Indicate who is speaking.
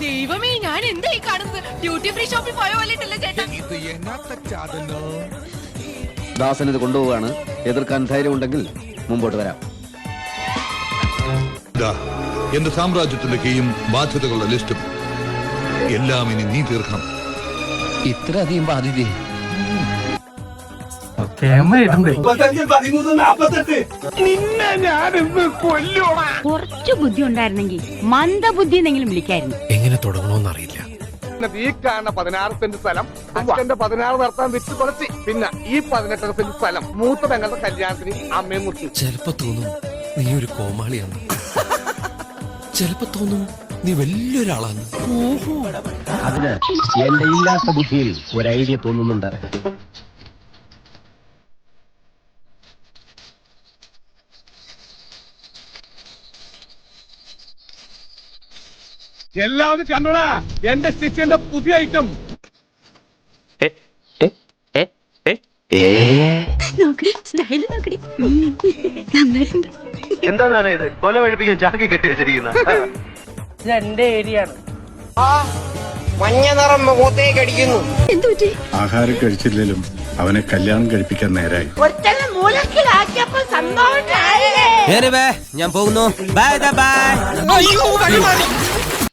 Speaker 1: ദൈവമേ, ഞാൻ എന്താ ഈ കാണുന്നത്? ഡ്യൂട്ടി ഫ്രീ ഷോപ്പിൽ പോയ പോലെയല്ലേ ചേട്ടാ?
Speaker 2: ദാസൻ ഇത് കൊണ്ടുപോവാണ്. എതിർക്കാൻ ധൈര്യം ഉണ്ടെങ്കിൽ മുമ്പോട്ട് വരാം.
Speaker 3: എന്റെ സാമ്രാജ്യത്തിന്റെ കീയും ബാധ്യതകളുടെ ലിസ്റ്റും എല്ലാം ഇനി നീ തീർക്കണം.
Speaker 2: ഇത്ര അധികം ബാധ്യത
Speaker 4: കുറച്ചു ബുദ്ധി ഉണ്ടായിരുന്നെങ്കിൽ മന്ദബുദ്ധി എന്നെങ്കിലും വിളിക്കായിരുന്നു.
Speaker 5: എങ്ങനെ തുടങ്ങണമെന്നറിയില്ല.
Speaker 6: ഈ കാണുന്ന 16 സെന്റ് സ്ഥലം അച്ഛന്റെ 16 നടത്താൻ വിറ്റ് കുറച്ച്, പിന്നെ ഈ 18 സെന്റ് സ്ഥലം മൂത്ത പെങ്ങളുടെ കല്യാണത്തിന് അമ്മയും മുറിച്ചു.
Speaker 5: ചിലപ്പോ തോന്നും നീ ഒരു കോമാളിയാണ്, ചിലപ്പോ തോന്നും നീ വലിയൊരാളാണ്.
Speaker 2: അതിന് എന്റെ ഇല്ലാത്ത ബുദ്ധിയിൽ ഒരു ഐഡിയ തോന്നുന്നുണ്ട്.
Speaker 6: എല്ലാവരും കണ്ടോടാ എന്റെ സ്റ്റിച്ചിന്റെ പുതിയ ഐറ്റം.
Speaker 7: എന്താണ് ഇത്? കൊല വഴിപ്പിക്കാൻ ചാക്കി കെട്ടി വെച്ചിരിക്കുന്ന
Speaker 8: എന്റെ ഏരിയ ആണ്. മഞ്ഞ നിറം മുഖത്തേക്ക് അടിക്കുന്നു.
Speaker 9: ആഹാരം കഴിച്ചില്ലെങ്കിലും അവനെ കല്യാണം കഴിപ്പിക്കാൻ നേരായി.
Speaker 5: ഞാൻ പോകുന്നു. Bye bye.